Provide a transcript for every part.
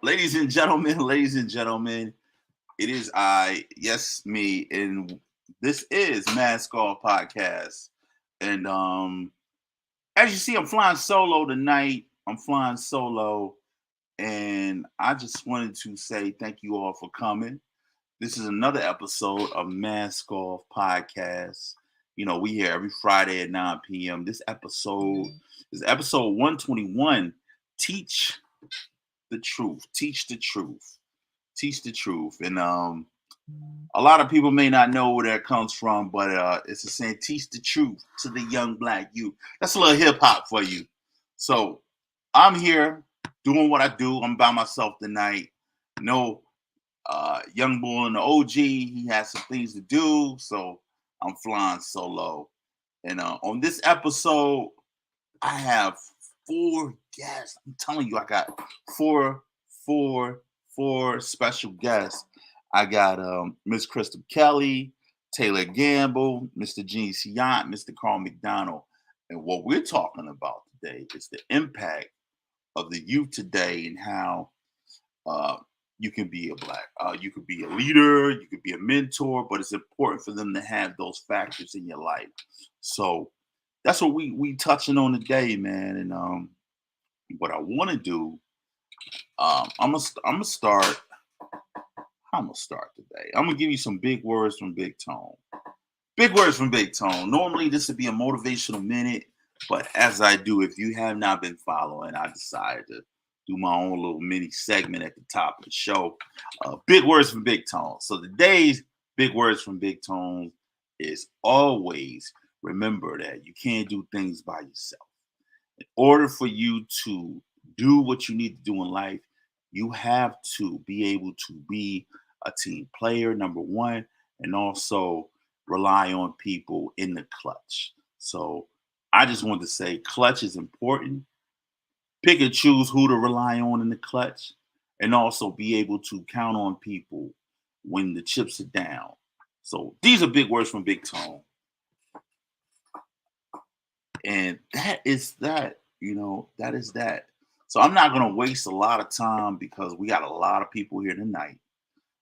ladies and gentlemen, it is I, yes, me, and this is Mask Off Podcast. And as you see, I'm flying solo tonight. I'm flying solo, and I just wanted to say thank you all for coming. This is another episode of Mask Off Podcast. You know, we here every Friday at 9 p.m. This episode is episode 121. Teach the truth. Teach the truth. Teach the truth. And a lot of people may not know where that comes from, but it's a saying, teach the truth to the young black youth. That's a little hip hop for you. So I'm here doing what I do. I'm by myself tonight. No young boy in the OG, he has some things to do. So I'm flying solo. And on this episode, I have four guests. I'm telling you, I got four special guests. I got Miss Crystal Kelly, Taylor Gamble, Mr. Gene Siant, Mr. Carl McDonald. And what we're talking about today is the impact of the youth today and how uh, you can be you could be a leader, you could be a mentor, but it's important for them to have those factors in your life. So that's what we touching on today, man. And what I want to do, I'm gonna start. I'm gonna start today. I'm gonna give you some big words from Big Tone. Big words from Big Tone. Normally this would be a motivational minute, but as I do, if you have not been following, I decided to do my own little mini segment at the top of the show. Big words from Big Tone. So today's big words from Big Tone is always remember that you can't do things by yourself. In order for you to do what you need to do in life, you have to be able to be a team player, number one, and also rely on people in the clutch. So I just wanted to say clutch is important. Pick and choose who to rely on in the clutch, and also be able to count on people when the chips are down. So these are big words from Big Tone. And that is that, that is that. So I'm not going to waste a lot of time because we got a lot of people here tonight.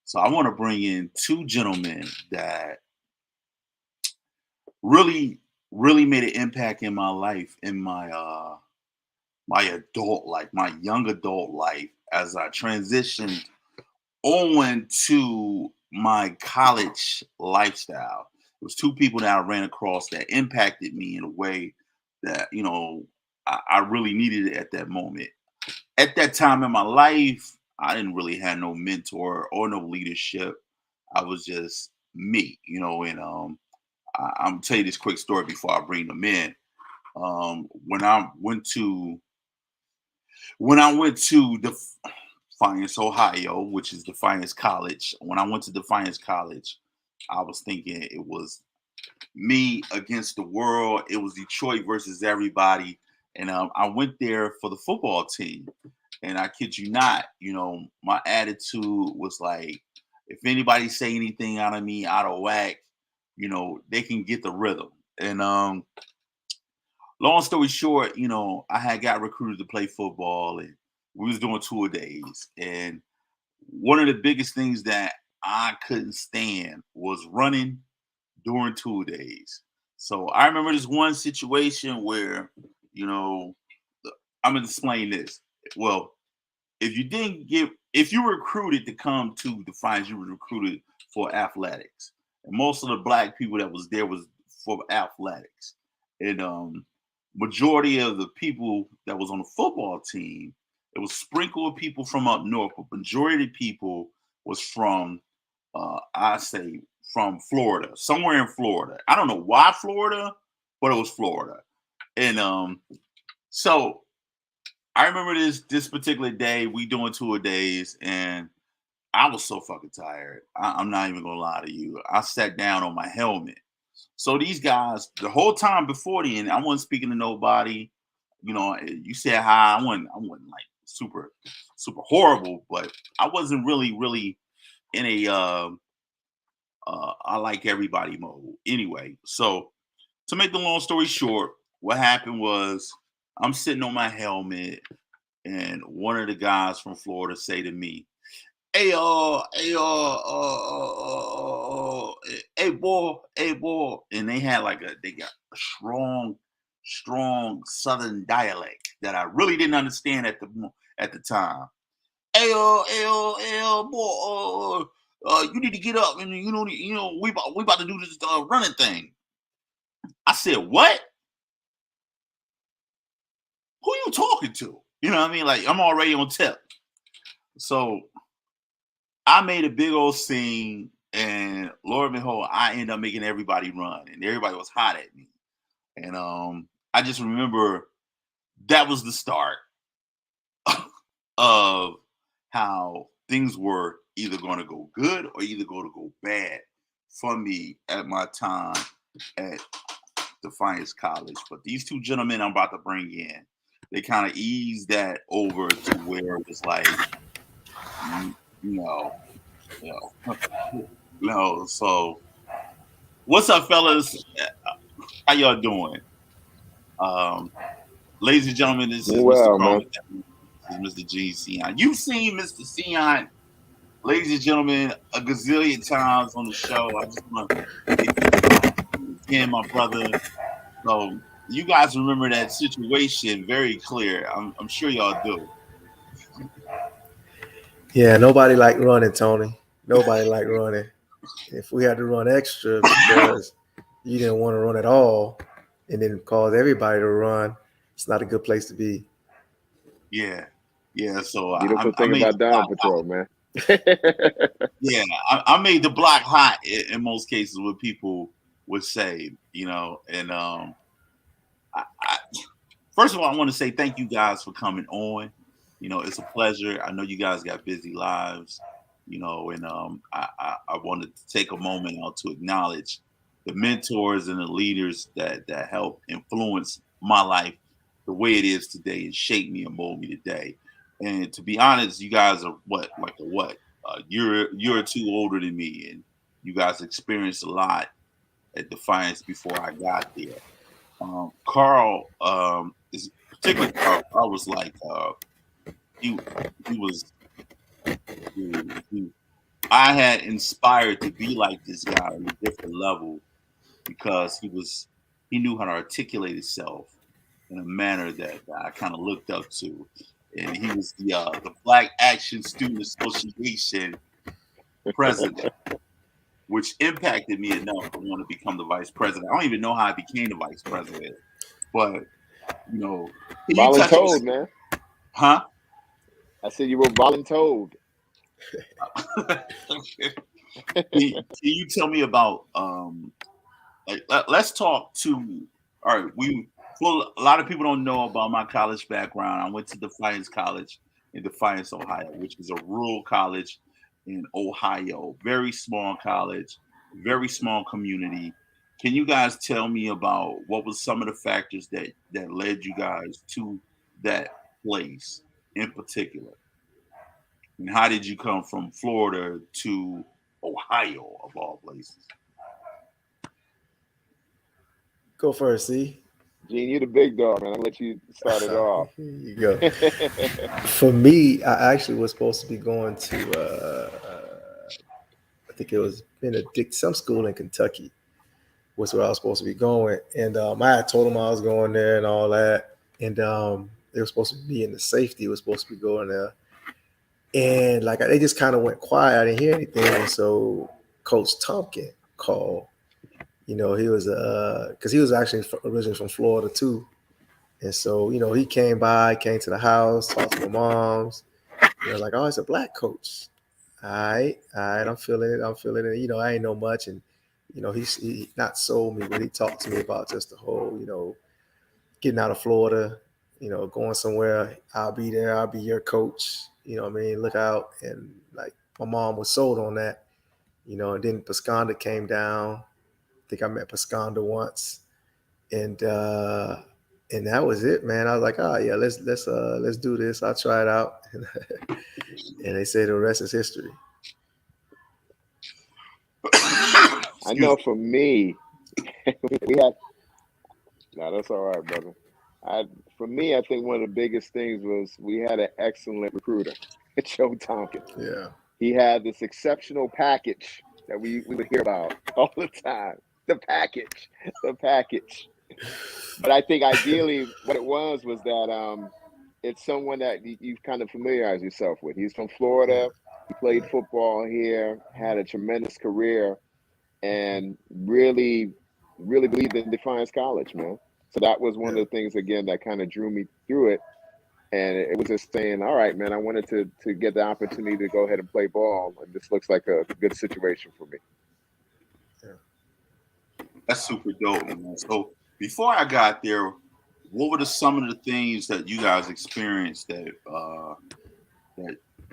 So I want to bring in two gentlemen that really, really made an impact in my life, in my adult life, my young adult life, as I transitioned on to my college lifestyle. It was two people that I ran across that impacted me in a way that, I really needed it at that moment. At that time in my life, I didn't really have no mentor or no leadership. I was just me, and I'm gonna tell you this quick story before I bring them in. When I went to Defiance, Ohio, which is Defiance College. When I went to Defiance College, I was thinking it was me against the world. It was Detroit versus everybody. And I went there for the football team. And I kid you not, my attitude was like, if anybody say anything out of me out of whack, they can get the rhythm. And long story short, I had got recruited to play football and we was doing tour days. And one of the biggest things that I couldn't stand was running during tour days. So I remember this one situation where, you know, I'm gonna explain this. Well, if you were recruited to come to Defiance, you were recruited for athletics. And most of the black people that was there was for athletics. And majority of the people that was on the football team, it was sprinkled people from up north, but majority of the people was from I say from Florida, somewhere in Florida. I don't know why Florida, but it was Florida. And so I remember this particular day, we doing tour days, and I was so fucking tired. I'm not even gonna lie to you. I sat down on my helmet. So these guys, the whole time before the end, I wasn't speaking to nobody. You said hi. I wasn't like super horrible, but I wasn't really in a I like everybody mode. Anyway, so to make the long story short, what happened was I'm sitting on my helmet. and one of the guys from Florida say to me, "Hey, hey, boy," and they had they got a strong Southern dialect that I really didn't understand at the time. Hey, boy, you need to get up, and we about to do this running thing. I said, "What? Who you talking to?" You know what I mean? Like, I'm already on tip. So I made a big old scene, and Lord and behold, I ended up making everybody run, and everybody was hot at me. And I just remember that was the start of how things were either going to go good or either going to go bad for me at my time at Defiance College. But these two gentlemen I'm about to bring in, they kind of eased that over to where it was like, you know, you no. So, what's up, fellas? How y'all doing? Um, Ladies and gentlemen, this is Mr. Well, Carl man. McDonald. This is Mr. Gene Sion. You've seen Mr. Sion, ladies and gentlemen, a gazillion times on the show. I just want to again, my brother. So you guys remember that situation very clear. I'm sure y'all do. Yeah, nobody like running, Tony. Nobody like running. If we had to run extra because you didn't want to run at all and then cause everybody to run, it's not a good place to be. Yeah, yeah. So Beautiful I thing made the about Down block. Patrol, man. Yeah, I made the block hot in most cases. What people would say, and I, first of all, I want to say thank you guys for coming on. It's a pleasure. I know you guys got busy lives, and I wanted to take a moment out to acknowledge the mentors and the leaders that helped influence my life the way it is today and shape me and mold me today. And to be honest, you guys are a year or two older than me, and you guys experienced a lot at Defiance before I got there. Carl is particularly Carl. I was like, he he was he, I had inspired to be like this guy on a different level because he knew how to articulate himself in a manner that I kind of looked up to, and he was the Black Action Student Association president, which impacted me enough to want to become the vice president. I don't even know how I became the vice president, but can you touch on, Voluntold, man. huh? I said you were voluntold. Can you tell me about let's talk to all right, a lot of people don't know about my college background. I went to Defiance College in Defiance, Ohio, which is a rural college in Ohio. Very small college, very small community. Can you guys tell me about what was some of the factors that led you guys to that place in particular? And how did you come from Florida to Ohio of all places? Go first, see? Gene, you the big dog, man. I'll let you start it off. Here you go. For me, I actually was supposed to be going to, I think it was Benedict, some school in Kentucky was where I was supposed to be going. And I had told them I was going there and all that. And they were supposed to be in the safety, was supposed to be going there. And like they just kind of went quiet. I didn't hear anything. And so Coach Tompkin called. He was because he was actually originally from Florida too. And so, he came to the house, talked to my moms. Like, oh, it's a black coach. All right, I'm feeling it. I ain't know much. And, he not sold me, but he talked to me about just the whole, getting out of Florida, going somewhere. I'll be there. I'll be your coach. You know what I mean? Look out. And like my mom was sold on that, and then Pasconda came down. I think I met Pasconda once. And that was it, man. I was like, oh yeah, let's do this. I'll try it out. And they say the rest is history. I know for me, we had. No, that's all right, brother. For me, I think one of the biggest things was we had an excellent recruiter, Joe Tompkins. Yeah. He had this exceptional package that we would hear about all the time. The package, the package. But I think ideally, what it was that it's someone that you've kind of familiarized yourself with. He's from Yeah. Florida. He played Yeah. football here, had a tremendous career, and really believed in Defiance College, man. So that was one Yeah. of the things again that kind of drew me through it. And it was just saying, all right, man, I wanted to get the opportunity to go ahead and play ball, and this looks like a good situation for me. That's super dope, man. So before I got there, what were some of the things that you guys experienced that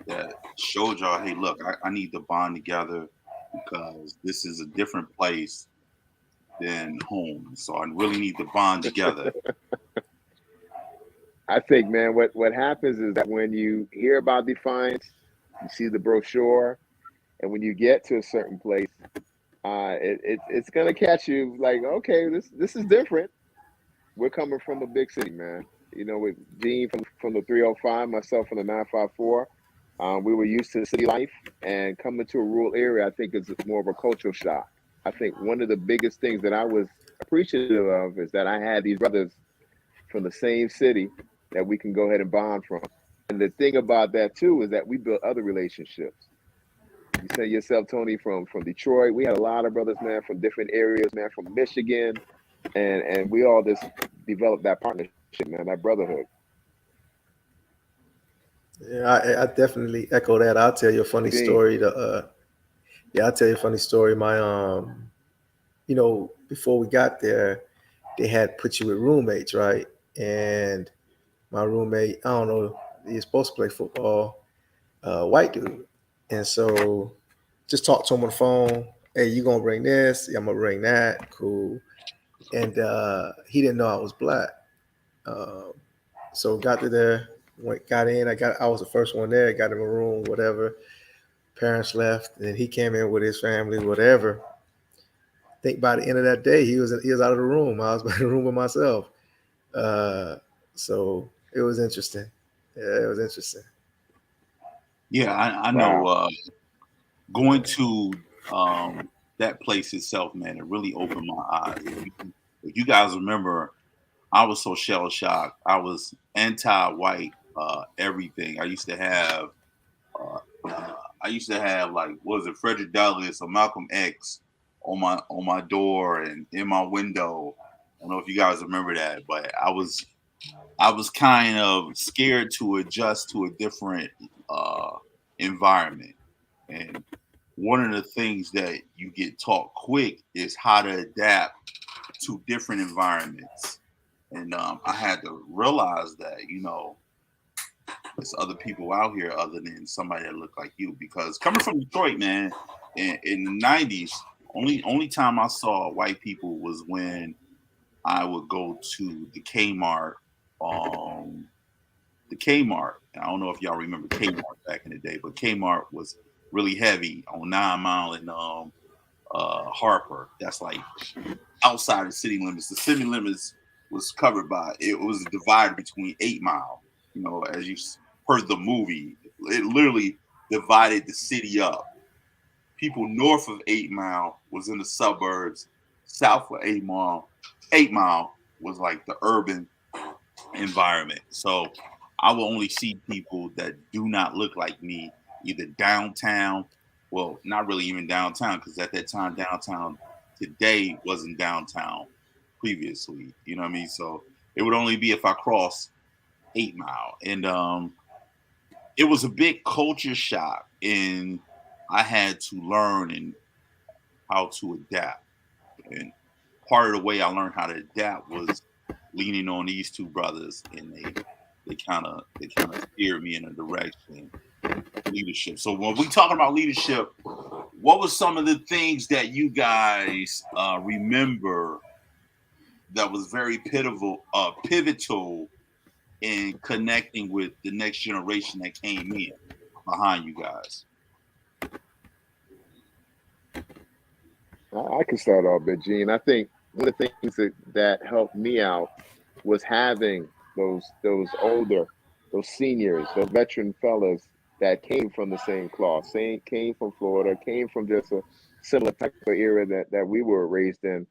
that showed y'all, hey, look, I need to bond together because this is a different place than home. So I really need to bond together. I think, man, what happens is that when you hear about Defiance, you see the brochure, and when you get to a certain place, it's gonna catch you like, okay, this is different. We're coming from a big city, man. You know, with Gene from the 305, myself from the 954. We were used to city life, and coming to a rural area, I think, is more of a cultural shock. I think one of the biggest things that I was appreciative of is that I had these brothers from the same city that we can go ahead and bond from. And the thing about that too is that we built other relationships. You say yourself, Tony, from Detroit. We had a lot of brothers, man, from different areas, man, from Michigan, and we all just developed that partnership, man, that brotherhood. Yeah, I definitely echo that. I'll tell you a funny Gene, story. Yeah, I'll tell you a funny story. Before we got there, they had put you with roommates, right? And my roommate, I don't know, he's supposed to play football, white dude. And so just talk to him on the phone. Hey, you gonna bring this? Yeah, I'm gonna bring that. Cool. And he didn't know I was black. Um, so got to there, got in. I was the first one there. Got in a room, whatever. Parents left, and he came in with his family, whatever. I think by the end of that day, he was out of the room. I was in the room with myself. Uh, so it was interesting. Yeah, it was interesting. Yeah, I know. wow. Going to that place itself, man, it really opened my eyes. If you guys remember, I was so shell shocked. I was anti-white, everything. Uh, I used to have like, what was it, Frederick Douglass or Malcolm X on my door and in my window. I don't know if you guys remember that, but I was kind of scared to adjust to a different environment. And one of the things that you get taught quick is how to adapt to different environments. And I had to realize that, there's other people out here other than somebody that look like you. Because coming from Detroit, man, in the '90s, only time I saw white people was when I would go to the Kmart. I don't know if y'all remember Kmart back in the day, but Kmart was really heavy on 9 Mile and Harper. That's like outside the city limits. The city limits was covered by it was divided between 8 Mile. As you heard the movie, it literally divided the city up. People north of 8 Mile was in the suburbs. South of 8 Mile, 8 Mile was like the urban environment. So I will only see people that do not look like me, either downtown. Well, not really even downtown, because at that time, downtown today wasn't downtown previously. You know what I mean? So it would only be if I crossed 8 Mile. And it was a big culture shock. And I had to learn and how to adapt. And part of the way I learned how to adapt was leaning on these two brothers, and they kind of steered me in a direction of leadership. So when we talking about leadership, what were some of the things that you guys remember that was very pivotal in connecting with the next generation that came in behind you guys? I can start off, but Gene, I think one of the things that helped me out was having those older, those seniors, those veteran fellas that came from the same cloth, came from Florida, came from just a similar type of era that we were raised in,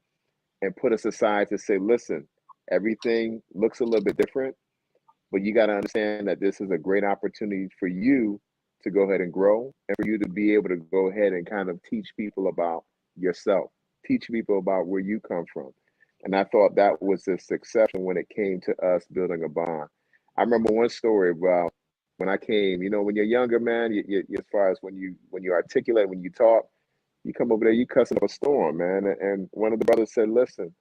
and put us aside to say, listen, everything looks a little bit different, but you got to understand that this is a great opportunity for you to go ahead and grow, and for you to be able to go ahead and kind of teach people about yourself, teach people about where you come from. And I thought that was a succession when it came to us building a bond. I remember one story about when I came. You know, when you're younger, man, as far as when you articulate, when you talk, you come over there, you cussing up a storm, man. And one of the brothers said, "Listen,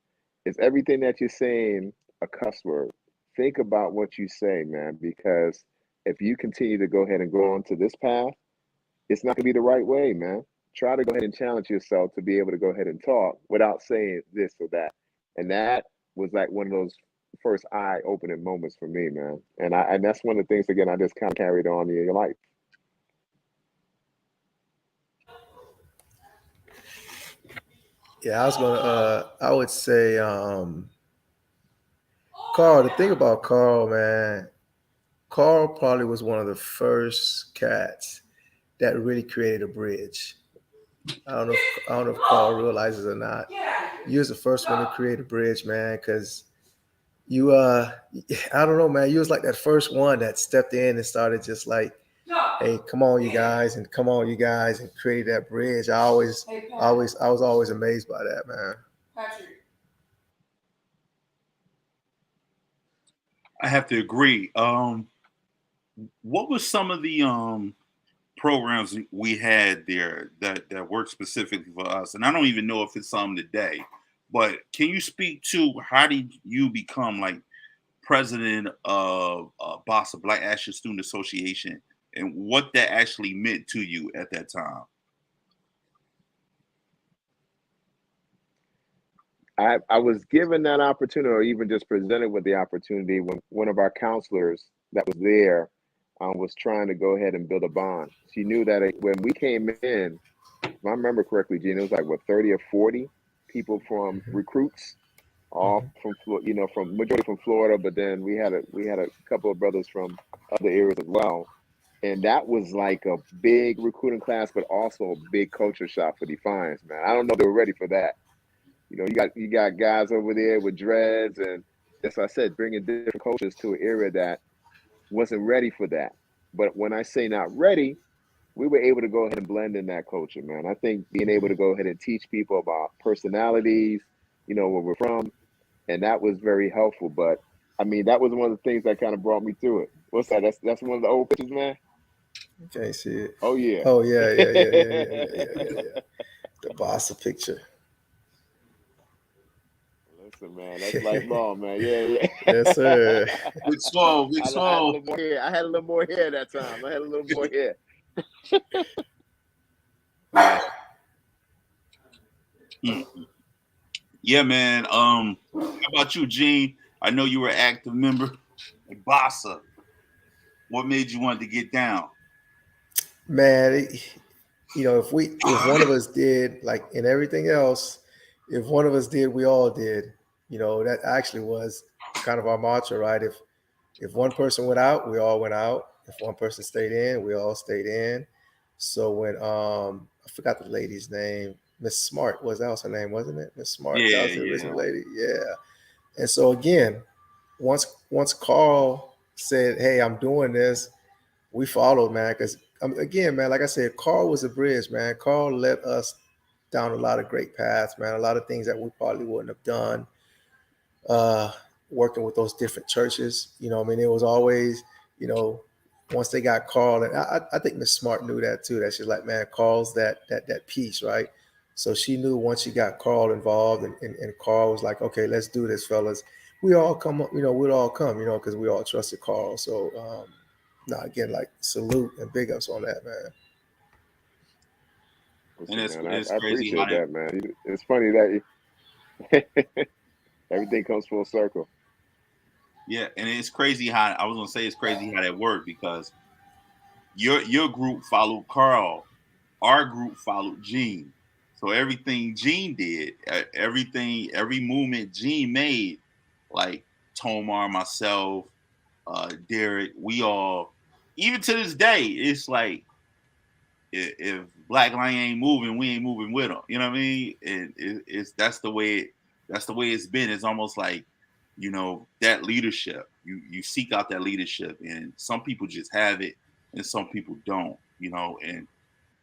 is everything that you're saying a cuss word? Think about what you say, man, because if you continue to go ahead and go on to this path, it's not gonna be the right way, man. Try to go ahead and challenge yourself to be able to go ahead and talk without saying this or that." And that was like one of those first eye-opening moments for me, man. And that's one of the things again I just kind of carried on in your life. Yeah, I would say, Carl, the thing about Carl, man, Carl probably was one of the first cats that really created a bridge. I don't know if Carl realizes or not. You was the first one to create a bridge, man, because you I don't know, man. You was like that first one that stepped in and started just like, hey, come on, you guys, and come on, you guys, and created that bridge. I was always amazed by that, man. I have to agree. What was some of the programs we had there that worked specifically for us? And I don't even know if it's some today, but can you speak to how did you become like president of Bossa Black Action Student Association and what that actually meant to you at that time? I was given that opportunity, or even just presented with the opportunity, when one of our counselors that was there was trying to go ahead and build a bond. She knew that when we came in, if I remember correctly, Gene, it was like what, 30 or 40 people from Mm-hmm. recruits, all Mm-hmm. from from majority from Florida, but then we had a couple of brothers from other areas as well. And that was like a big recruiting class, but also a big culture shock for Defiance, man. I don't know if they were ready for that. You got guys over there with dreads, and as I said, bringing different cultures to an area that wasn't ready for that. But when I say not ready, we were able to go ahead and blend in that culture, man. I think being able to go ahead and teach people about personalities, where we're from, and that was very helpful. But I mean, that was one of the things that kind of brought me through it. What's that? That's one of the old pictures, man. You can't see it. Oh yeah. Oh yeah. The Bossa picture. Listen, man, that's life long, man. Yeah, Yes, yeah. sir. Big Swole, Big I had a Swole. little more hair. I had a little more hair that time. I had a little more hair. Yeah. Mm. Yeah, man. How about you, Gene? I know you were an active member at Bossa. What made you want to get down? Man, if one of us did, like in everything else, if one of us did, we all did. That actually was kind of our mantra, right? If one person went out, we all went out. If one person stayed in, we all stayed in. So when I forgot the lady's name, Miss Smart, that was her name, wasn't it? Miss Smart, that Yeah, was the yeah. original lady. Yeah. And so again, once Carl said, "Hey, I'm doing this," we followed, man. Because again, man, like I said, Carl was a bridge, man. Carl led us down a lot of great paths, man. A lot of things that we probably wouldn't have done. Uh, Working with those different churches, I mean, it was always, you know, once they got Carl, and I think Miss Smart knew that too. That she's like, man, Carl's that piece, right? So she knew once she got Carl involved, and Carl was like, okay, let's do this, fellas. We all come, we'd all come, because we all trusted Carl. So, no, again, like salute and big ups on that, man. And Listen, it's man, it's I crazy how appreciate that that, man. It's funny that everything comes full circle. yeah, and it's crazy how I was gonna say it's crazy how that worked because your group followed Carl, our group followed Gene. So everything Gene did, every movement Gene made, like Tomar, myself, Derek, we all, even to this day, it's like if Black Lion ain't moving, we ain't moving with them. You know what I mean? And it's that's the way it's been. It's almost like, that leadership. You seek out that leadership, and some people just have it, and some people don't. And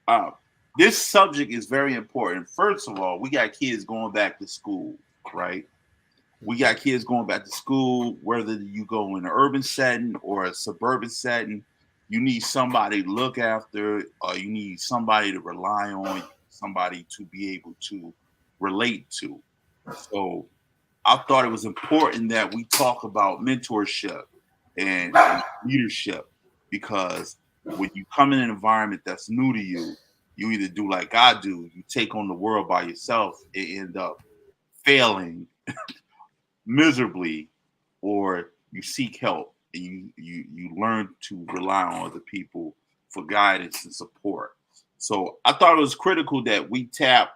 uh, this subject is very important. First of all, we got kids going back to school, right? We got kids going back to school, whether you go in an urban setting or a suburban setting. You need somebody to look after, or you need somebody to rely on, somebody to be able to relate to. So I thought it was important that we talk about mentorship and leadership, because when you come in an environment that's new to you, you either do like I do, you take on the world by yourself and end up failing miserably, or you seek help and you learn to rely on other people for guidance and support. So I thought it was critical that we tap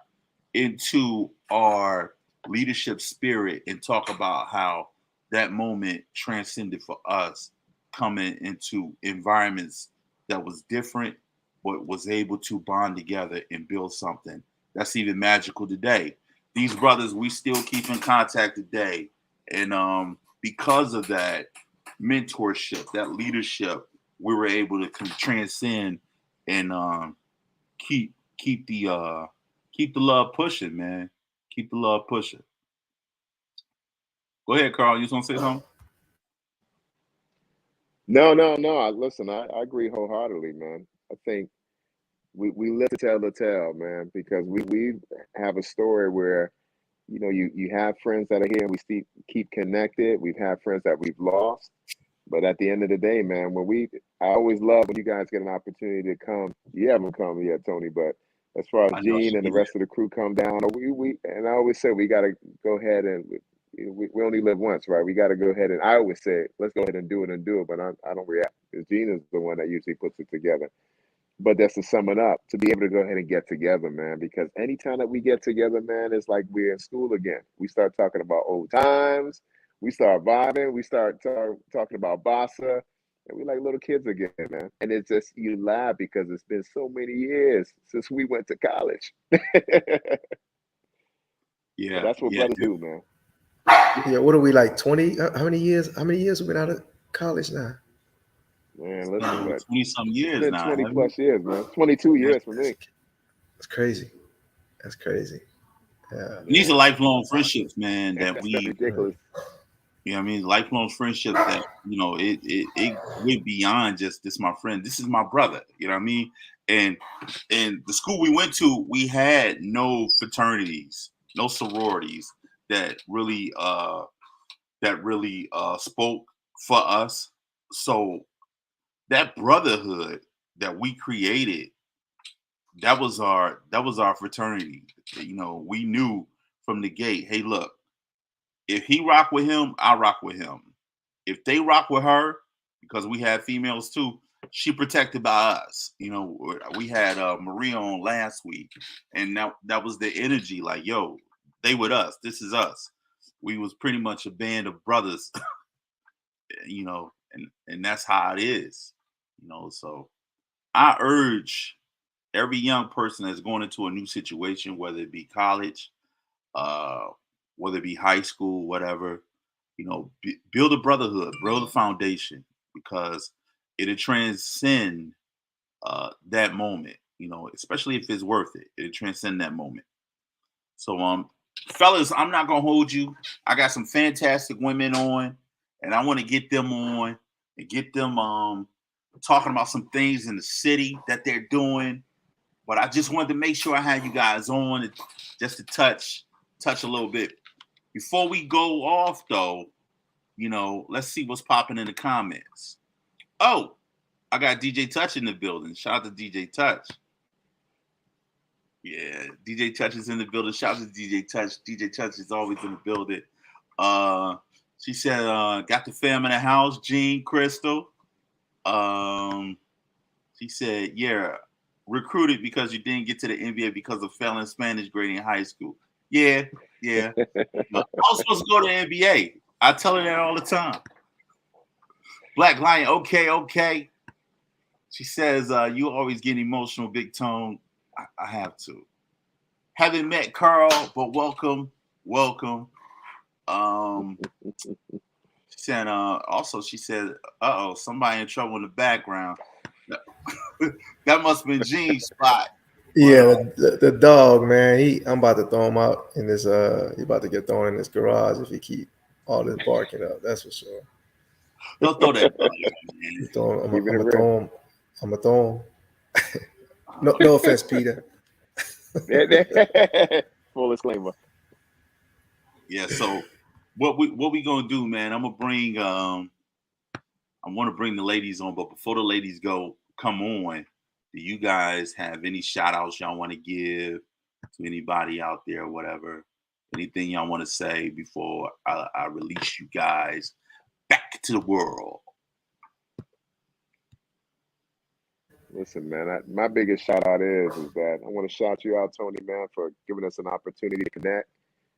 into our leadership spirit and talk about how that moment transcended for us, coming into environments that was different but was able to bond together and build something that's even magical today. These brothers, we still keep in contact today. And because of that mentorship, that leadership, we were able to transcend and keep keep the uh, keep the love pushing, man. Keep the love pushing. Go ahead, Carl. You just want to say something? No, no, no. Listen, I agree wholeheartedly, man. I think we live to tell the tale, man, because we have a story where you have friends that are here and we still keep connected. We've had friends that we've lost, but at the end of the day, man, I always love when you guys get an opportunity to come. You haven't come yet, Tony, but as far as I know Gene she and the did. rest of the crew come down, we and I always say we got to go ahead and we only live once, right? We got to go ahead and I always say, let's go ahead and do it, but I don't react because Gene is the one that usually puts it together. But that's to sum it up, to be able to go ahead and get together, man, because anytime that we get together, man, it's like we're in school again. We start talking about old times. We start vibing. We start talking about Bossa. And we like little kids again, man. And it's just, you laugh because it's been so many years since we went to college. But Yeah, that's what yeah, brothers dude. do, man. Yeah, what are we like 20? How many years? How many years we been out of college now? Man, listen, but 20 some it's years been now, 20 haven't we? plus years, man. 22 Yeah. years for me. That's crazy. That's crazy. Yeah. These are Man, lifelong friendships, man, that that's we, ridiculous. I mean, lifelong friendships that, it went beyond just this my friend. This is my brother. You know what I mean? And the school we went to, we had no fraternities, no sororities that really spoke for us. So that brotherhood that we created, that was our fraternity. We knew from the gate, hey, look, if he rock with him, I rock with him. If they rock with her, because we had females too, she protected by us. We had Maria on last week, and that was the energy. Like, yo, they with us. This is us. We was pretty much a band of brothers, and that's how it is. So I urge every young person that's going into a new situation, whether it be college, uh, whether it be high school, whatever, build a brotherhood, build a foundation, because it'll transcend that moment, especially if it's worth it. It'll transcend that moment. So, fellas, I'm not gonna hold you. I got some fantastic women on, and I want to get them on and get them talking about some things in the city that they're doing. But I just wanted to make sure I had you guys on just to touch a little bit. Before we go off, though, let's see what's popping in the comments. Oh, I got DJ Touch in the building. Shout out to DJ Touch. Yeah, DJ Touch is in the building. Shout out to DJ Touch. DJ Touch is always in the building. She said, got the fam in the house, Jean Crystal. She said, yeah, recruited because you didn't get to the NBA because of failing Spanish grade in high school. Yeah. I was supposed to go to the NBA. I tell her that all the time. Black Lion, okay. She says, you always get emotional, Big Tone. I have to. Haven't met Carl, but welcome. She said, also, she said, somebody in trouble in the background. That must have been Gene's spot. Yeah, the dog, man. I'm about to throw him out in this. He about to get thrown in this garage if he keep all this barking up. That's for sure. Don't throw that dog, man. I'm gonna throw him. I'm gonna throw him. No offense, Peter. Full disclaimer. Yeah. So what we gonna do, man? I'm gonna bring. I want to bring the ladies on, but before the ladies come on, do you guys have any shout outs y'all want to give to anybody out there, or whatever? Anything y'all want to say before I release you guys back to the world? Listen, man, my biggest shout out is that I want to shout you out, Tony, man, for giving us an opportunity to connect,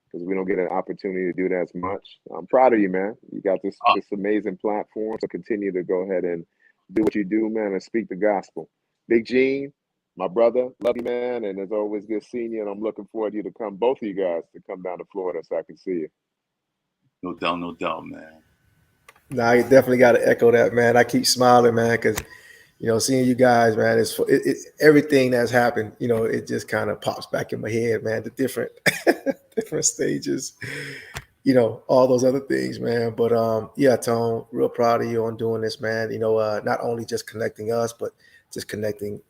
because we don't get an opportunity to do that as much. I'm proud of you, man. You got this amazing platform, so continue to go ahead and do what you do, man, and speak the gospel. Big Gene, my brother, love you, man, and it's always good seeing you, and I'm looking forward to you to come, both of you guys, to come down to Florida so I can see you. No doubt, man. No, I definitely got to echo that, man. I keep smiling, man, because seeing you guys, man, it's everything that's happened. It just kind of pops back in my head, man. The different stages, all those other things, man. But yeah, Tone, real proud of you on doing this, man. Not only just connecting us, but just connecting,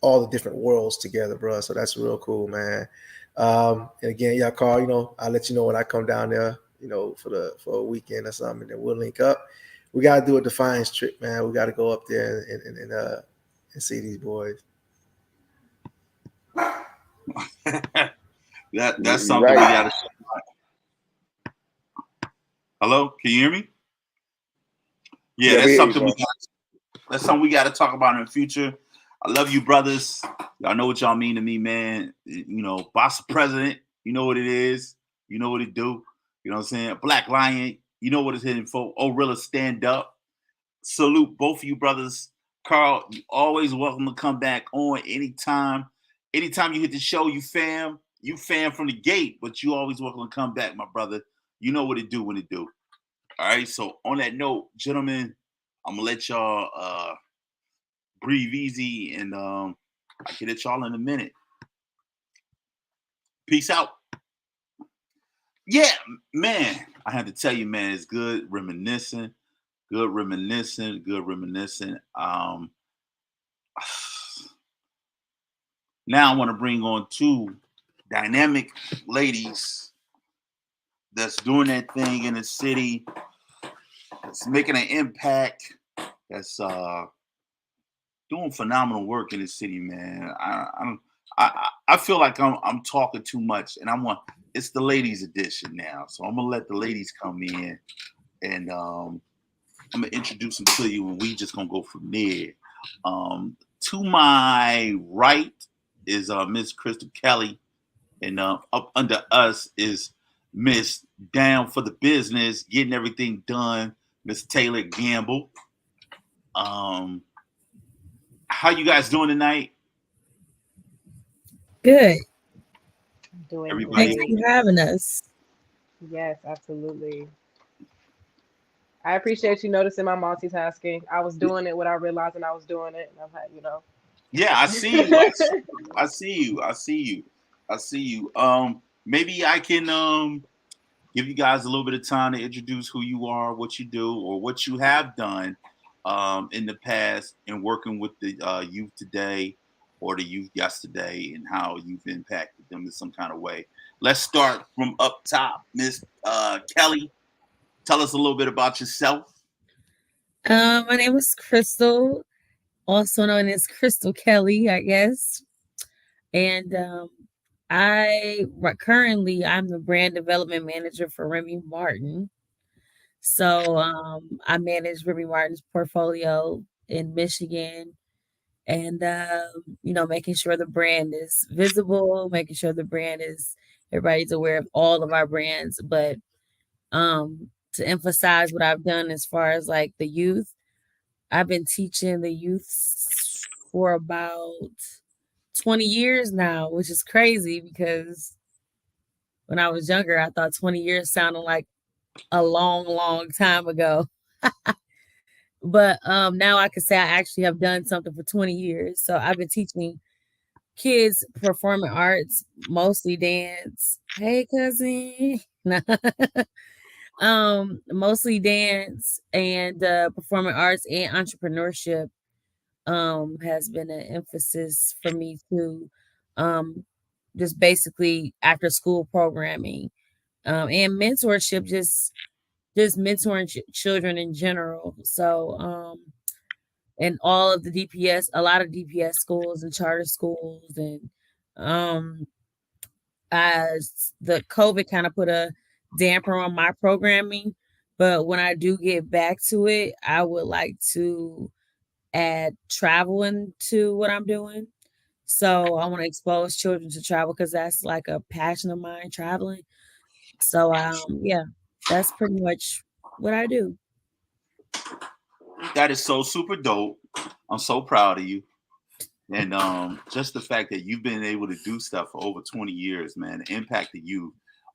all the different worlds together, bro. So that's real cool, man. And again, yeah, Carl, I'll let you know when I come down there, for a weekend or something, and then we'll link up. We got to do a Defiance trip, man. We got to go up there and see these boys. That's something we got to. Hello, can you hear me? Yeah, that's something that's something we got to talk about in the future. I love you, brothers. Y'all know what y'all mean to me, man. Boss president, you know what it is. You know what it do. You know what I'm saying? Black Lion, you know what it's hitting for. Orilla, stand up. Salute both of you brothers. Carl, you always welcome to come back on anytime. Anytime you hit the show, you fam from the gate, but you always welcome to come back, my brother. You know what it do when it do. All right. So on that note, gentlemen, I'm gonna let y'all breathe easy, and I'll get at y'all in a minute. Peace out. Yeah, man. I had to tell you, man, it's good reminiscing. Good reminiscing. Now I want to bring on two dynamic ladies that's doing that thing in the city, that's making an impact, that's doing phenomenal work in the city, man. I feel like I'm talking too much, and it's the ladies edition now, so I'm gonna let the ladies come in, and I'm gonna introduce them to you, and we just gonna go from there. To my right is Miss Crystal Kelly, and up under us is Miss Down for the Business, getting everything done, Miss Taylor Gamble. How you guys doing tonight? Good. Doing Everybody Thanks for having us. Yes, absolutely. I appreciate you noticing my multitasking. I was doing it without realizing I was doing it, and I've had, Yeah, I see you. I see you. Maybe I can give you guys a little bit of time to introduce who you are, what you do, or what you have done in the past in working with the youth today or the youth yesterday, and how you've impacted them in some kind of way. Let's start from up top. Miss Kelly, tell us a little bit about yourself. My name is Crystal, also known as Crystal Kelly, I guess. And currently I'm the brand development manager for Remy Martin. So I manage Remy Martin's portfolio in Michigan, and making sure the brand is visible, making sure the brand is everybody's aware of all of our brands, but To emphasize what I've done as far as like the youth. I've been teaching the youth for about 20 years now, which is crazy because when I was younger, I thought 20 years sounded like a long, long time ago. But now I can say I actually have done something for 20 years. So I've been teaching kids performing arts, mostly dance. Hey, cousin. Mostly dance and performing arts and entrepreneurship has been an emphasis for me too. Um, just basically after school programming and mentorship, just mentoring children in general. So and all of the DPS, a lot of DPS schools and charter schools, and um, as the COVID kind of put a damper on my programming. But when I do get back to it, I would like to add travel into what I'm doing. So I want to expose children to travel because that's like a passion of mine, traveling. So yeah, that's pretty much what I do. That is so super dope. I'm so proud of you. And just the fact that you've been able to do stuff for over 20 years, man, the impact of you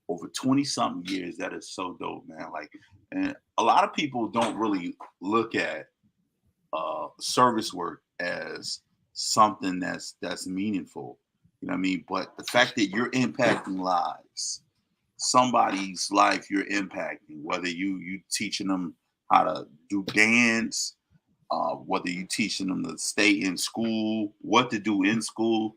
over 20 something years, that is so dope, man. Like, and a lot of people don't really look at service work as something that's meaningful. You know what I mean? But the fact that you're impacting lives, somebody's life you're impacting, whether you teaching them how to do dance, whether you teaching them to stay in school, what to do in school,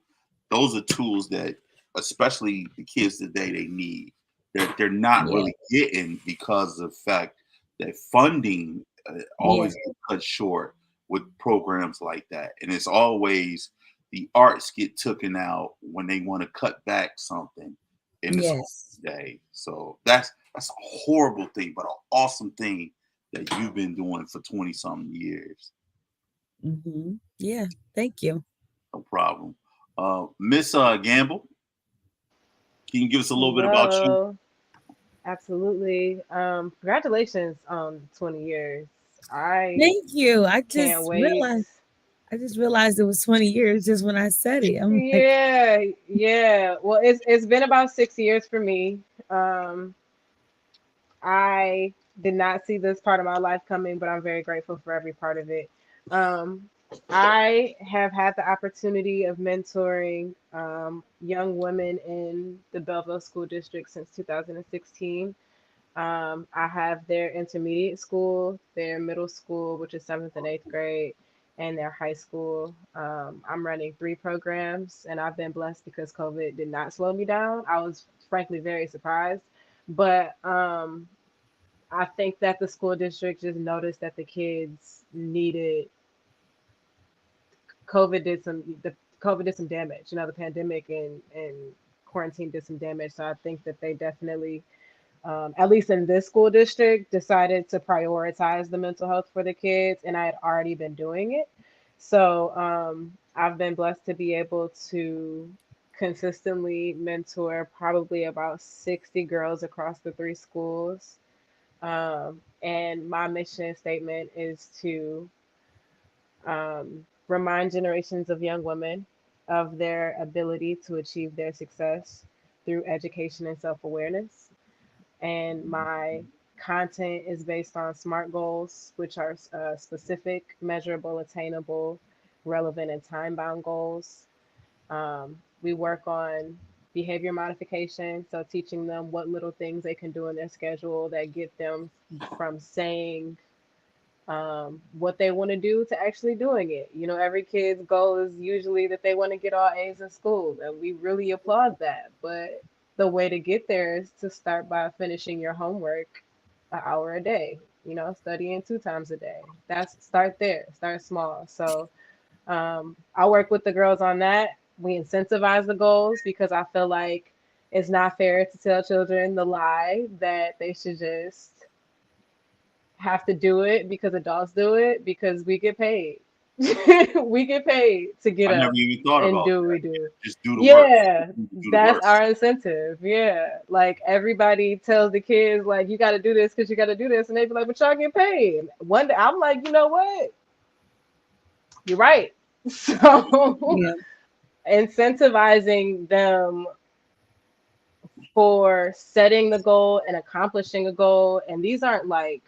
those are tools that, especially the kids today, they need. That they're not Yeah, really getting because of the fact that funding yeah, always gets cut short with programs like that, and it's always the arts get taken out when they want to cut back something in the school yes. today. So that's a horrible thing, but an awesome thing that you've been doing for 20 something years. Yeah, thank you. No problem. Miss Gamble, can you give us a little bit about you? Hello. Absolutely. Congratulations on 20 years. I Thank you. can't wait. I just realized it was 20 years just when I said it. I'm like, Yeah, yeah. Well, it's been about 6 years for me. Um, I did not see this part of my life coming, but I'm very grateful for every part of it. Um, I have had the opportunity of mentoring young women in the Belleville School District since 2016. I have their intermediate school, their middle school, which is seventh and eighth grade, and their high school. I'm running 3 programs, and I've been blessed because COVID did not slow me down. I was frankly very surprised, but I think that the school district just noticed that the kids needed COVID did some the COVID did some damage. You know, the pandemic and quarantine did some damage. So I think that they definitely at least in this school district, decided to prioritize the mental health for the kids, and I had already been doing it. So I've been blessed to be able to consistently mentor probably about 60 girls across the 3 schools. And my mission statement is to remind generations of young women of their ability to achieve their success through education and self awareness, and my content is based on SMART goals, which are specific, measurable, attainable, relevant, and time bound goals. We work on behavior modification, so teaching them what little things they can do in their schedule that get them from saying what they want to do to actually doing it. You know, every kid's goal is usually that they want to get all A's in school, and we really applaud that. But the way to get there is to start by finishing your homework an hour a day. You know, studying 2 times a day. That's start there. Start small. So I work with the girls on that. We incentivize the goals because I feel like it's not fair to tell children the lie that they should just have to do it because adults do it because we get paid. We get paid to get I never up even thought and about do what that. we do. Just do the work. Yeah, Do the that's work. our incentive. Yeah, like everybody tells the kids, like, you got to do this because you got to do this, and they be like, but y'all get paid. One day, I'm like, you know what? You're right. So Yeah. incentivizing them for setting the goal and accomplishing a goal, and these aren't like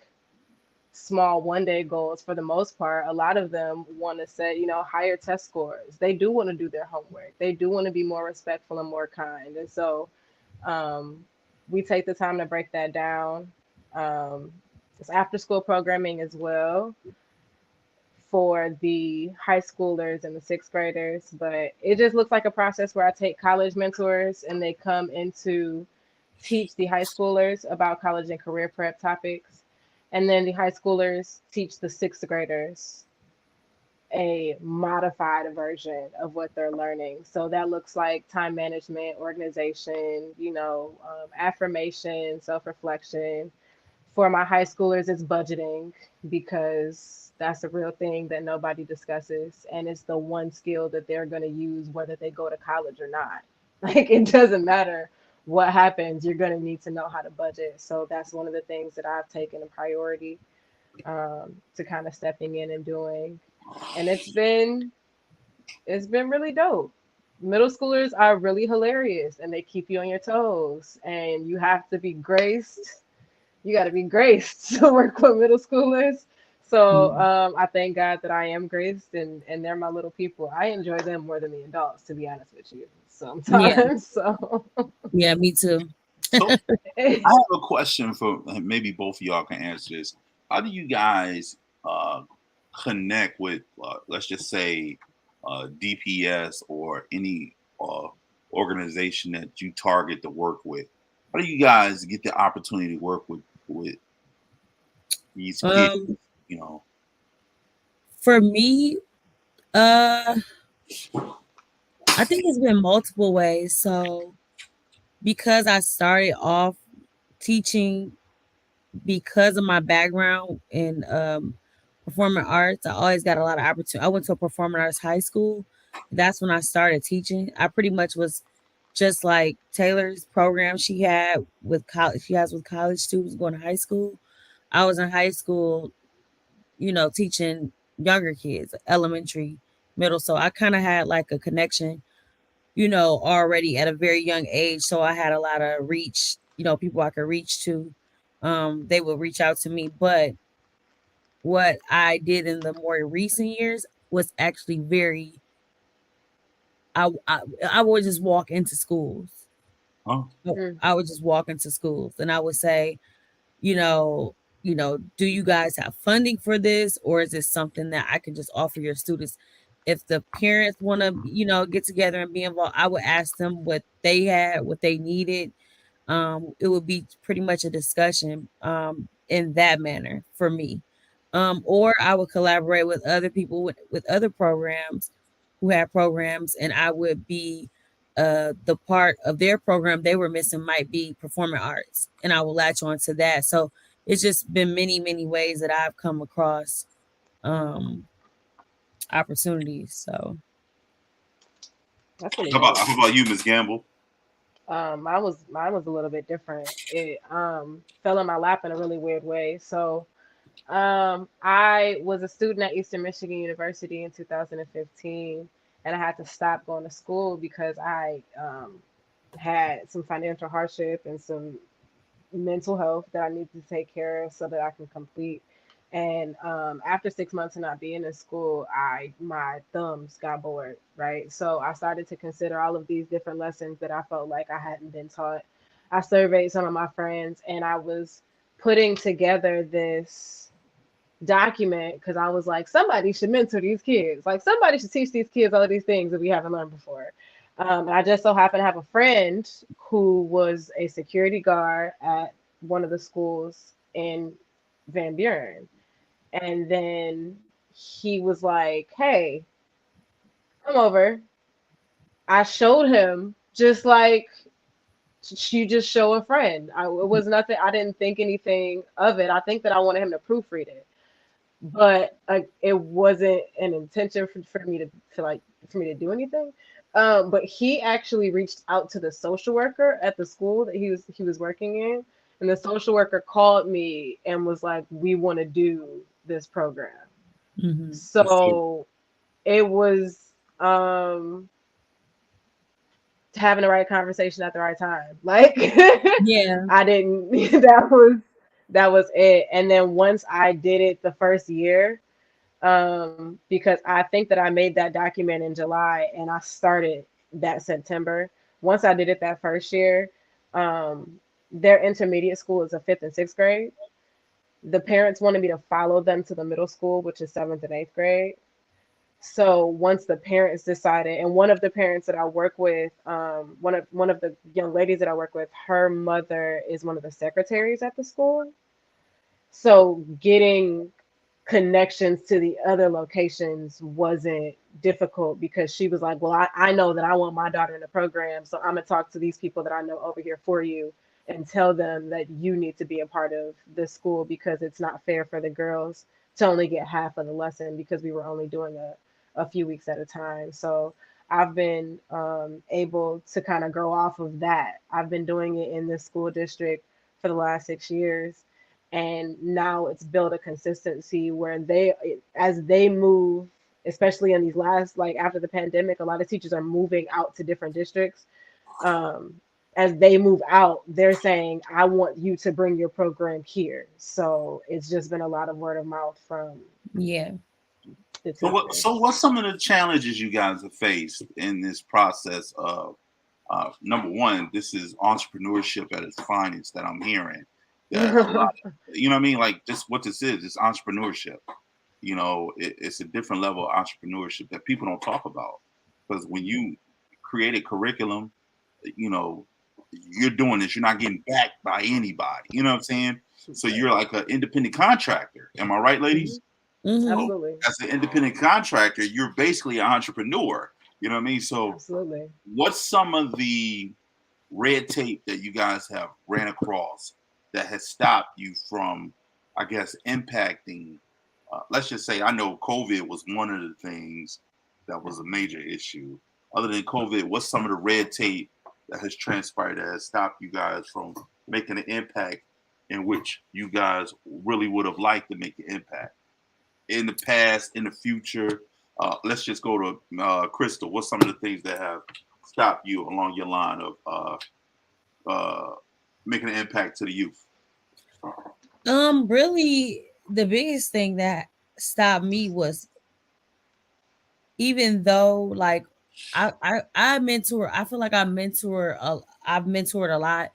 small one day goals for the most part. A lot of them want to set, higher test scores. They do want to do their homework. They do want to be more respectful and more kind. And so um, we take the time to break that down. Um, it's after school programming as well for the high schoolers and the sixth graders, but it just looks like a process where I take college mentors and they come into teach the high schoolers about college and career prep topics. And then the high schoolers teach the sixth graders a modified version of what they're learning. So that looks like time management, organization, affirmation, self reflection. For my high schoolers, it's budgeting because that's a real thing that nobody discusses. And it's the one skill that they're going to use whether they go to college or not. Like, it doesn't matter what happens, you're going to need to know how to budget. So that's one of the things that I've taken a priority to kind of stepping in and doing. And it's been really dope. Middle schoolers are really hilarious and they keep you on your toes, and you have to be graced. You got to be graced to work with middle schoolers. So Mm. I thank God that I am graced, and they're my little people. I enjoy them more than the adults, to be honest with you. Yeah. Sometimes, so Yeah, me too. So I have a question for maybe both of y'all can answer this. How do you guys uh, connect with, let's just say, DPS or any organization that you target to work with? How do you guys get the opportunity to work with these kids? Um, You know, for me, uh, I think it's been multiple ways. So because I started off teaching because of my background in performing arts, I always got a lot of opportunity. I went to a performing arts high school. That's when I started teaching. I pretty much was just like Taylor's program she had with college. She has with college students going to high school. I was in high school, teaching younger kids, elementary, middle. So I kind of had like a connection, already at a very young age. So I had a lot of reach, people I could reach to. They would reach out to me. But what I did in the more recent years was actually very, I would just walk into schools. huh? mm, I would just walk into schools and I would say, you know, do you guys have funding for this, or is this something that I can just offer your students? If the parents want to, get together and be involved, I would ask them what they had, what they needed. It would be pretty much a discussion in that manner for me. Or I would collaborate with other people with other programs who had programs, and I would be the part of their program they were missing might be performing arts, and I will latch on to that. So it's just been many, many ways that I've come across um, opportunities. So that's really How about dope. how about you, Miss Gamble? Mine was a little bit different. It fell in my lap in a really weird way. So I was a student at Eastern Michigan University in 2015, and I had to stop going to school because I had some financial hardship and some mental health that I needed to take care of so that I can complete. And after 6 months of not being in school, my thumbs got bored, right? So I started to consider all of these different lessons that I felt like I hadn't been taught. I surveyed some of my friends, and I was putting together this document because I was like, somebody should mentor these kids. Like, somebody should teach these kids all of these things that we haven't learned before. And I just so happened to have a friend who was a security guard at one of the schools in Van Buren. And then he was like, hey, come over. I showed him just like you just show a friend. It was nothing, I didn't think anything of it. I think that I wanted him to proofread it. but it wasn't an intention for me to like for me to do anything. But he actually reached out to the social worker at the school that he was working in, and the social worker called me and was like, "We want to do this program." Hmm. So, So it was having the right conversation at the right time. Like Yeah. I didn't that was it. And then once I did it the first year, because I think that I made that document in July and I started that September. Once I did it that first year, um, their intermediate school is a fifth and sixth grade. The parents wanted me to follow them to the middle school, which is seventh and eighth grade. So once the parents decided, and one of the parents that I work with, one of the young ladies that I work with, her mother is one of the secretaries at the school. So getting connections to the other locations wasn't difficult because she was like, well, I know that I want my daughter in the program, so I'm gonna talk to these people that I know over here for you and tell them that you need to be a part of this school because it's not fair for the girls to only get half of the lesson because we were only doing a few weeks at a time. So I've been able to kind of grow off of that. I've been doing it in this school district for the last 6 years, and now it's built a consistency where they, as they move, especially in these last, like after the pandemic, a lot of teachers are moving out to different districts. um, as they move out, they're saying, I want you to bring your program here. So it's just been a lot of word of mouth from Yeah. the so teachers. what's some of the challenges you guys have faced in this process of number one, this is entrepreneurship at its finest that I'm hearing. That a lot of, you know what I mean? Like this, what this is, it's entrepreneurship. You know, it's a different level of entrepreneurship that people don't talk about. Because when you create a curriculum, you know, you're doing this, you're not getting backed by anybody. You know what I'm saying? So you're like an independent contractor. Am I right, Hmm. ladies? Hmm. So Absolutely. as an independent contractor, you're basically an entrepreneur. You know what I mean? So Absolutely. what's some of the red tape that you guys have ran across that has stopped you from, I guess, impacting? Let's just say, I know COVID was one of the things that was a major issue. Other than COVID, what's some of the red tape that has transpired that has stopped you guys from making an impact in which you guys really would have liked to make an impact in the past, in the future? Let's just go to Crystal. What's some of the things that have stopped you along your line of uh, making an impact to the youth? Really, the biggest thing that stopped me was, even though like I mentor, I feel like I've mentored a lot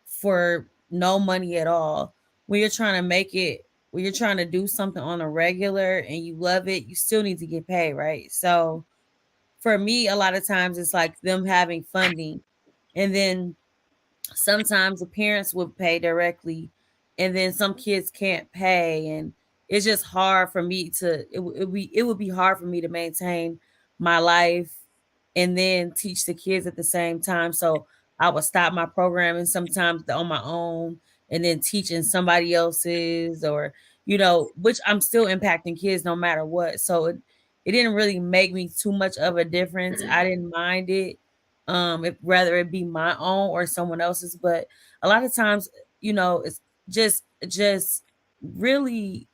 for no money at all. When you're trying to make it, when you're trying to do something on a regular and you love it, you still need to get paid, right? So for me, a lot of times it's like them having funding, and then sometimes the parents would pay directly, and then some kids can't pay, and it's just hard for me to, it would be hard for me to maintain my life and then teach the kids at the same time. So I would stop my programming sometimes on my own and then teaching somebody else's, or which I'm still impacting kids no matter what. So it didn't really make me too much of a difference. I didn't mind it, if rather it be my own or someone else's. But a lot of times, it's just really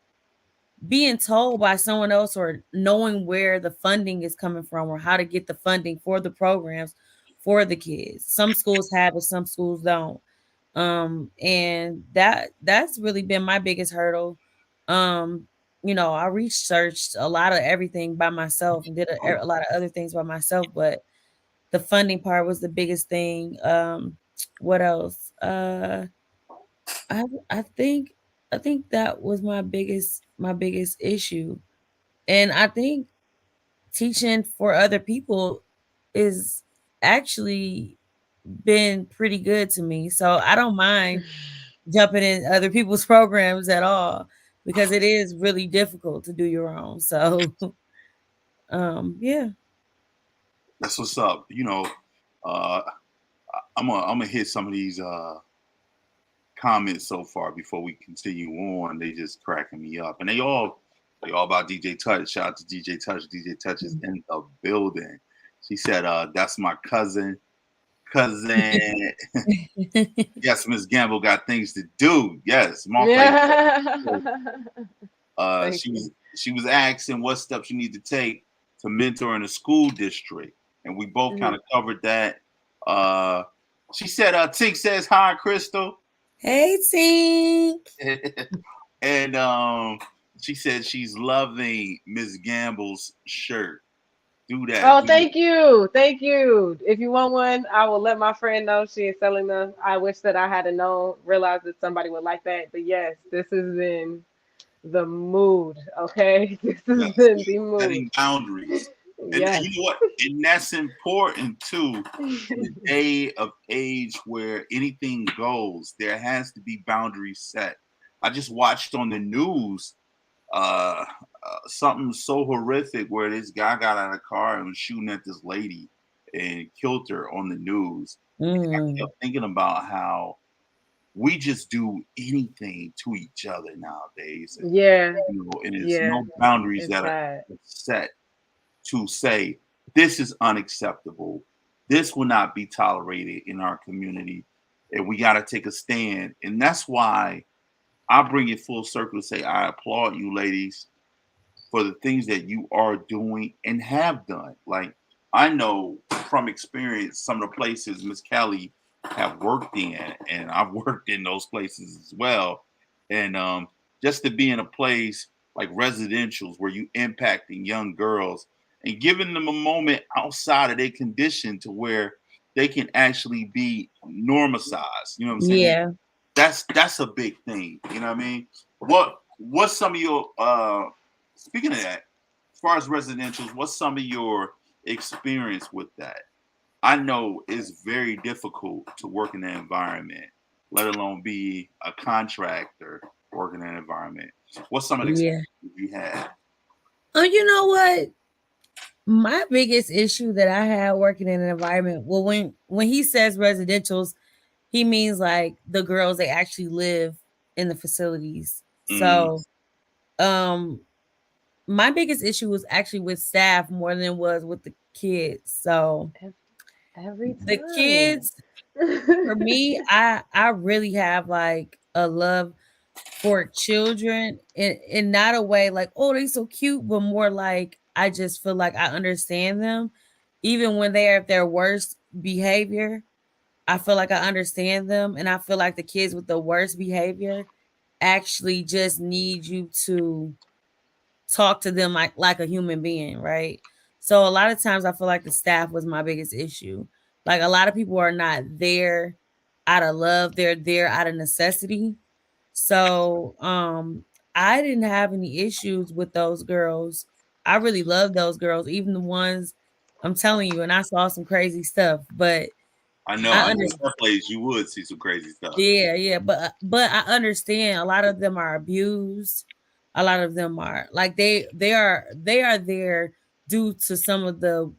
being told by someone else, or knowing where the funding is coming from, or how to get the funding for the programs for the kids. Some schools have it, some schools don't. And that's really been my biggest hurdle. um I researched a lot of everything by myself and did a lot of other things by myself, but the funding part was the biggest thing. What else? I I think I think that was my biggest issue. And I think teaching for other people is actually been pretty good to me. So I don't mind jumping in other people's programs at all, because it is really difficult to do your own. So yeah. That's what's up. Uh, I'm gonna hit some of these comments so far before we continue on. They just cracking me up, and they all They all about DJ Touch. Shout out to DJ Touch. DJ Touch is in the building. She said, "That's my cousin." Cousin. Yes, Miss Gamble got things to do. Yes, mom played. Thank She you. was asking what steps you need to take to mentor in a school district, and we both kind of covered that. She said, "Tink says hi, Crystal," Hey, Tink. and she said she's loving Miss Gamble's shirt. Do that. Oh, thank you. Thank you. If you want one, I will let my friend know she is selling them. I wish that I had known, realized that somebody would like that. But yes, this has been the mood. Okay. This has Yes, been the mood. setting boundaries. And Yes. you know what? And that's important too. In the day of age where anything goes, there has to be boundaries set. I just watched on the news something so horrific where this guy got out of the car and was shooting at this lady and killed her on the news. And I kept thinking about how we just do anything to each other nowadays. And, Yeah. and there's Yeah. no boundaries It's that are sad. set to say this is unacceptable. This will not be tolerated in our community. And we got to take a stand. And that's why I bring it full circle to say I applaud you, ladies, for the things that you are doing and have done. Like I know from experience some of the places Miss Kelly have worked in, and I've worked in those places as well. And just to be in a place like residentials where you impacting young girls and giving them a moment outside of their condition to where they can actually be normalized. You know what I'm saying? Yeah. That's a big thing. You know what I mean? What's some of your speaking of that, as far as residentials, what's some of your experience with that? I know it's very difficult to work in that environment, let alone be a contractor working in that environment. What's some of the Yeah. experience you had? Oh, you know what? My biggest issue that I had working in an environment, well, when he says residentials, he means like the girls they actually live in the facilities. Mm, So, um, my biggest issue was actually with staff more than it was with the kids. So Every the time. kids, for me, I really have like a love for children in not a way like, oh, they so cute, but more like I just feel like I understand them. Even when they're at their worst behavior, I feel like I understand them. And I feel like the kids with the worst behavior actually just need you to talk to them like a human being, right? So a lot of times I feel like the staff was my biggest issue. Like a lot of people are not there out of love, they're there out of necessity. So I didn't have any issues with those girls. I really love those girls, even the ones I'm telling you, and I saw some crazy stuff, but I know. I I know understand. that place you would see some crazy stuff. Yeah, yeah, but I understand a lot of them are abused. A lot of them are like they are there due to some of the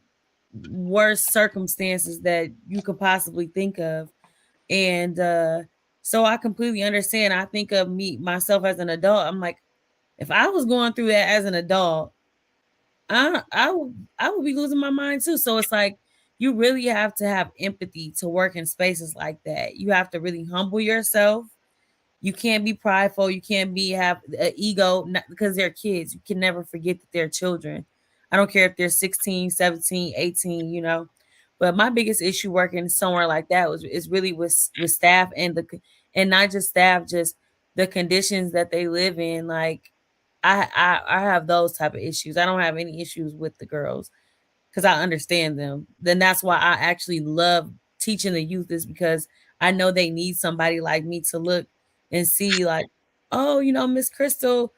worst circumstances that you could possibly think of. And so I completely understand. I think of me myself as an adult. I'm like, if I was going through that as an adult, I would be losing my mind too. So it's like you really have to have empathy to work in spaces like that. You have to really humble yourself. You can't be prideful. You can't be have an ego because they're kids. You can never forget that they're children. I don't care if they're 16, 17, 18, But my biggest issue working somewhere like that was is really with staff and not just staff, just the conditions that they live in. Like I have those type of issues. I don't have any issues with the girls because I understand them. Then that's why I actually love teaching the youth is because I know they need somebody like me to look and see like, oh, Miss Crystal,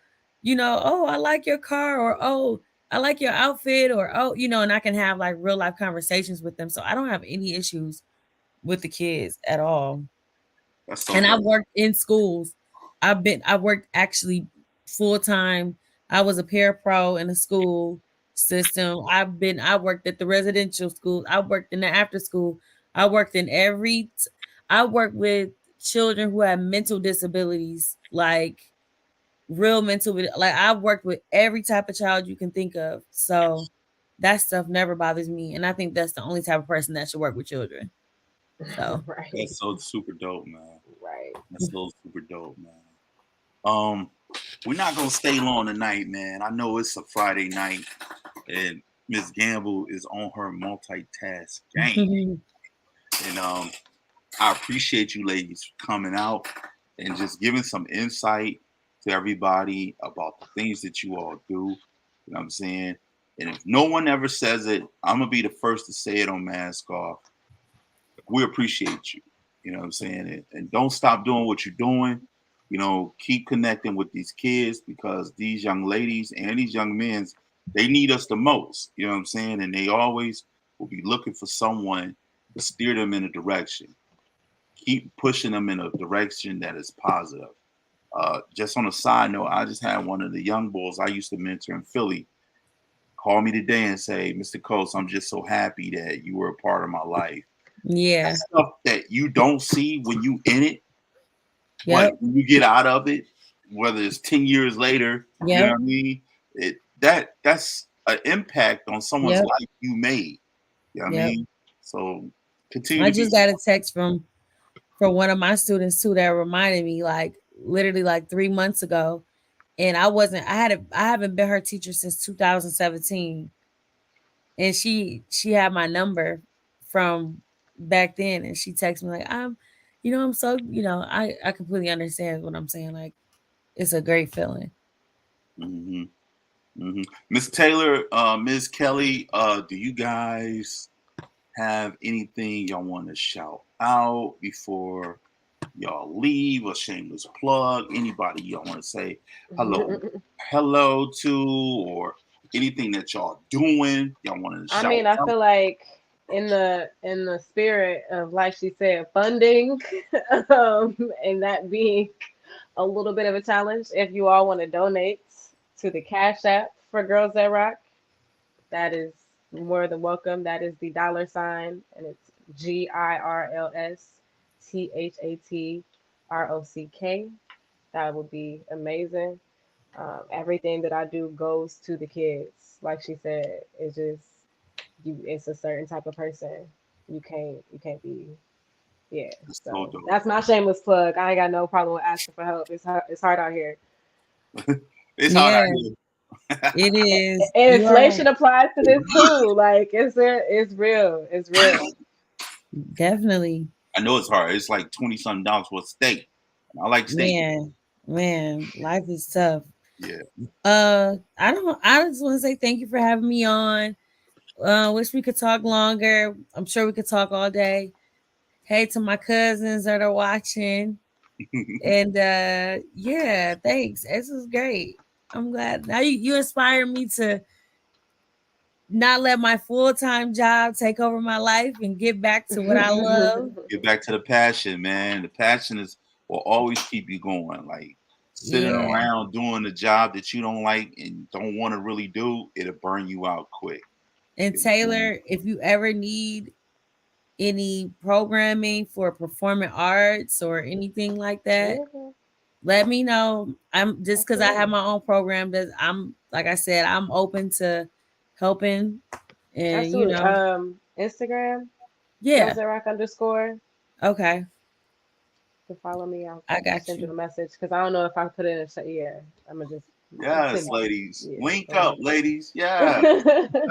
oh, I like your car, or oh, I like your outfit, or oh, and I can have like real life conversations with them. So I don't have any issues with the kids at all. That's so And I've dope. worked in schools. I worked actually full time. I was a parapro in a school system. I worked at the residential school. I worked in the after school. I worked in I worked with children who have mental disabilities. Like real mental. Like I've worked with every type of child you can think of, so that stuff never bothers me. And I think that's the only type of person that should work with children. So Right. That's so super dope, man. Right. That's so super dope, man. Um, we're not gonna stay long tonight, man. I know it's a Friday night, and Miss Gamble is on her multitask game, and I appreciate you ladies coming out and just giving some insight to everybody about the things that you all do. You know what I'm saying? And if no one ever says it, I'm gonna be the first to say it on Mask Off. We appreciate you. You know what I'm saying? And don't stop doing what you're doing. You know, keep connecting with these kids because these young ladies and these young men, they need us the most. You know what I'm saying? And they always will be looking for someone to steer them in a direction. Keep pushing them in a direction that is positive. Just on a side note, I just had one of the young bulls I used to mentor in Philly call me today and say, Mr. Coates, I'm just so happy that you were a part of my life. yeah, That's stuff that you don't see when you in it, yep, but when you get out of it, whether it's 10 years later, you know yep, what I mean? That's an impact on someone's yep, life you made. You know what I yep. mean? So continue I to be just got a text from one of my students too that reminded me, like literally like 3 months ago, and I haven't been her teacher since 2017, and she had my number from back then, and she texted me like, I'm so, I completely understand what I'm saying. Like, it's a great feeling. hmm Miss Taylor, Miss Kelly, do you guys have anything y'all want to shout out before y'all leave? A shameless plug? Anybody y'all want to say hello to, or anything that y'all doing? Y'all want to I shout mean, I out? feel like in the spirit of, like she said, funding, and that being a little bit of a challenge, if you all want to donate to the Cash App for Girls That Rock, that is more than welcome. That is the $ and it's GIRLSTHATROCK. That would be amazing. Everything that I do goes to the kids. Like she said, it's just you. It's a certain type of person. You can't be. Yeah. It's so So dope. that's my shameless plug. I ain't got no problem with asking for help. It's hard out here. It's hard out Yeah, here. it is. And You are right. inflation applies to this too. Like it's real. It's real. Definitely. I know it's hard. It's like 20 something dollars for a steak. I like steak. Man, life is tough. Yeah. I just want to say thank you for having me on. Wish we could talk longer. I'm sure we could talk all day. Hey to my cousins that are watching. And yeah, thanks. This is great. I'm glad. Now you inspire me to not let my full-time job take over my life and get back to what I love. Get back to the passion, man. The passion is will always keep you going. Like sitting Yeah. around doing the job that you don't like and don't want to really do, it'll burn you out quick. And You know what I'm saying? Taylor, if you ever need any programming for performing arts or anything like that, Yeah, let me know. I'm just because I have absolutely. my own program that I'm, like I said, I'm open to helping. And Absolutely. Instagram, yeah. Girls That Rock _. Okay. To follow me. I I'll got send you you. the message because I don't know if I put it in a chat. Yeah, I'm gonna just Yes, send it. ladies. Yeah, Link go up, ahead. ladies. Yeah. Yes.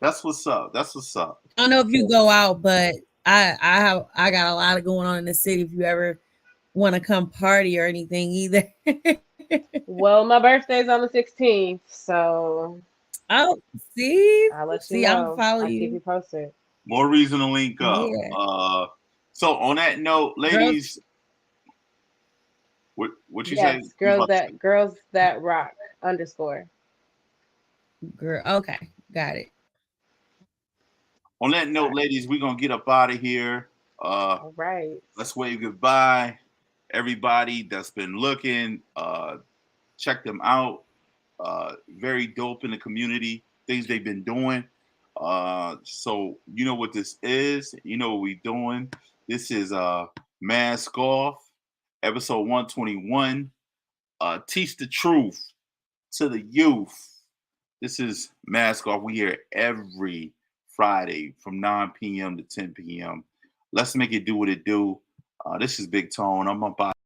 That's what's up. That's what's up. I don't know if you go out, but I got a lot of going on in the city. If you ever want to come party or anything, either. Well, my birthday's on the 16th, so Oh, see, I'll let you see, I'm gonna know. follow I'll keep you. you posted. More reason to link up. Yeah, So on that note, girls, ladies, what you say? Yes, You was girls about to say? that rock _. girl. Okay, got it. On that All note, right. ladies, we're gonna get up out of here. Uh, All right. let's wave goodbye. Everybody that's been looking, check them out. Very dope in the community. Things they've been doing. So you know what this is. You know what we're doing. This is Mask Off, episode 121. teach the truth to the youth. This is Mask Off. We here every Friday from 9 p.m. to 10 p.m. Let's make it do what it do. This is Big Tone. I'm up.